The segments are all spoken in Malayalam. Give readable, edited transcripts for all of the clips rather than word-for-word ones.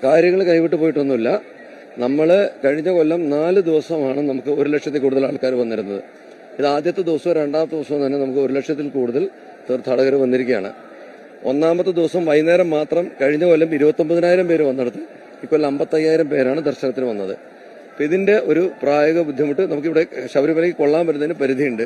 കാര്യങ്ങൾ കൈവിട്ട് പോയിട്ടൊന്നുമില്ല. നമ്മൾ കഴിഞ്ഞ കൊല്ലം 4 ദിവസമാണ് നമുക്ക് 1 ലക്ഷത്തിൽ കൂടുതൽ ആൾക്കാർ വന്നിരുന്നത്. ഇത് ആദ്യത്തെ ദിവസവും രണ്ടാമത്തെ ദിവസവും തന്നെ നമുക്ക് 1 ലക്ഷത്തിൽ കൂടുതൽ തീർത്ഥാടകർ വന്നിരിക്കുകയാണ്. ഒന്നാമത്തെ ദിവസം വൈകുന്നേരം മാത്രം കഴിഞ്ഞ കൊല്ലം 29,000 പേര് വന്നെടുത്ത് ഇക്കൊല്ലം 55,000 പേരാണ് ദർശനത്തിന് വന്നത്. അപ്പം ഇതിന്റെ ഒരു പ്രായോഗിക ബുദ്ധിമുട്ട് നമുക്കിവിടെ ശബരിമലയ്ക്ക് കൊള്ളാൻ വരുന്നതിന് പരിധിയുണ്ട്.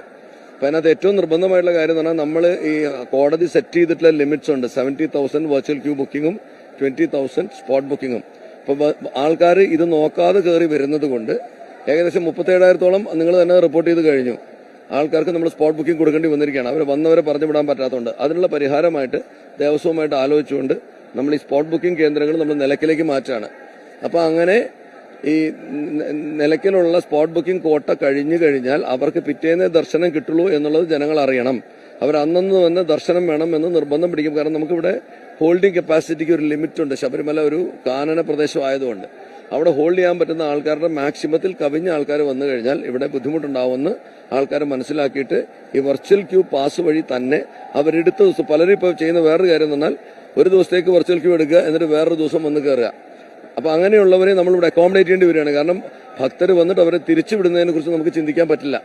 അപ്പം അതിനകത്ത് ഏറ്റവും നിർബന്ധമായിട്ടുള്ള കാര്യം എന്ന് പറഞ്ഞാൽ നമ്മൾ ഈ കോടതി സെറ്റ് ചെയ്തിട്ടുള്ള ലിമിറ്റ്സ് ഉണ്ട്. 70,000 വെർച്വൽ ക്യൂ ബുക്കിങ്ങും 20,000 സ്പോട്ട് ബുക്കിങ്ങും. അപ്പോൾ ആൾക്കാർ ഇത് നോക്കാതെ കയറി വരുന്നത് കൊണ്ട് ഏകദേശം 37,000-ഓളം നിങ്ങൾ തന്നെ റിപ്പോർട്ട് ചെയ്ത് കഴിഞ്ഞു. ആൾക്കാർക്ക് നമ്മൾ സ്പോട്ട് ബുക്കിംഗ് കൊടുക്കേണ്ടി വന്നിരിക്കുകയാണ്. അവർ വന്നവരെ പറഞ്ഞു വിടാൻ പറ്റാത്തതുകൊണ്ട് അതിനുള്ള പരിഹാരമായിട്ട് ദേവസ്വവുമായിട്ട് ആലോചിച്ചുകൊണ്ട് നമ്മൾ ഈ സ്പോട്ട് ബുക്കിംഗ് കേന്ദ്രങ്ങൾ നമ്മൾ നിലയ്ക്കലേക്ക് മാറ്റാണ്. അപ്പോൾ അങ്ങനെ ഈ നിലയ്ക്കലുള്ള സ്പോട്ട് ബുക്കിംഗ് കോട്ട കഴിഞ്ഞു കഴിഞ്ഞാൽ അവർക്ക് പിറ്റേന്നേ ദർശനം കിട്ടുള്ളൂ എന്നുള്ളത് ജനങ്ങൾ അറിയണം. അവർ അന്നന്ന് തന്നെ ദർശനം വേണം എന്ന് നിർബന്ധം പിടിക്കും. കാരണം നമുക്കിവിടെ ഹോൾഡിംഗ് കപ്പാസിറ്റിക്ക് ഒരു ലിമിറ്റ് ഉണ്ട്. ശബരിമല ഒരു കാനന പ്രദേശം ആയതുകൊണ്ട് അവിടെ ഹോൾഡ് ചെയ്യാൻ പറ്റുന്ന ആൾക്കാരുടെ മാക്സിമത്തിൽ കവിഞ്ഞ ആൾക്കാർ വന്നു കഴിഞ്ഞാൽ ഇവിടെ ബുദ്ധിമുട്ടുണ്ടാവുമെന്ന് ആൾക്കാർ മനസ്സിലാക്കിയിട്ട് ഈ വെർച്വൽ ക്യൂ പാസ് വഴി തന്നെ അവരെടുത്ത ദിവസം പലരും ഇപ്പോൾ ചെയ്യുന്ന വേറൊരു കാര്യം എന്ന് പറഞ്ഞാൽ ഒരു ദിവസത്തേക്ക് വെർച്വൽ ക്യൂ എടുക്കുക, എന്നിട്ട് വേറൊരു ദിവസം വന്ന് കയറുക. അപ്പോൾ അങ്ങനെയുള്ളവരെ നമ്മളിവിടെ അക്കോമഡേറ്റ് ചെയ്യേണ്ടി വരികയാണ്. കാരണം ഭക്തർ വന്നിട്ട് അവരെ തിരിച്ചു വിടുന്നതിനെ കുറിച്ച് നമുക്ക് ചിന്തിക്കാൻ പറ്റില്ല.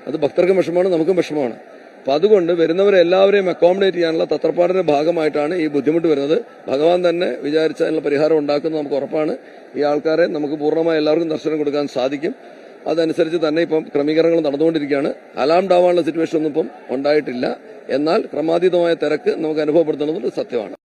അത് ഭക്തർക്കും വിഷമമാണ്, നമുക്കും വിഷമമാണ്. അപ്പം അതുകൊണ്ട് വരുന്നവരെല്ലാവരെയും അക്കോമഡേറ്റ് ചെയ്യാനുള്ള തത്രപ്പാടിന്റെ ഭാഗമായിട്ടാണ് ഈ ബുദ്ധിമുട്ട് വരുന്നത്. ഭഗവാൻ തന്നെ വിചാരിച്ച അതിനുള്ള പരിഹാരം ഉണ്ടാക്കുന്നത് നമുക്ക് ഉറപ്പാണ്. ഈ ആൾക്കാരെ നമുക്ക് പൂർണ്ണമായി എല്ലാവർക്കും ദർശനം കൊടുക്കാൻ സാധിക്കും. അതനുസരിച്ച് തന്നെ ഇപ്പം ക്രമീകരണങ്ങൾ നടന്നുകൊണ്ടിരിക്കുകയാണ്. അലാം ഉണ്ടാവാനുള്ള സിറ്റുവേഷൻ ഒന്നും ഇപ്പം ഉണ്ടായിട്ടില്ല. എന്നാൽ ക്രമാതീതമായ തിരക്ക് നമുക്ക് അനുഭവപ്പെടുത്തുന്നത് സത്യമാണ്.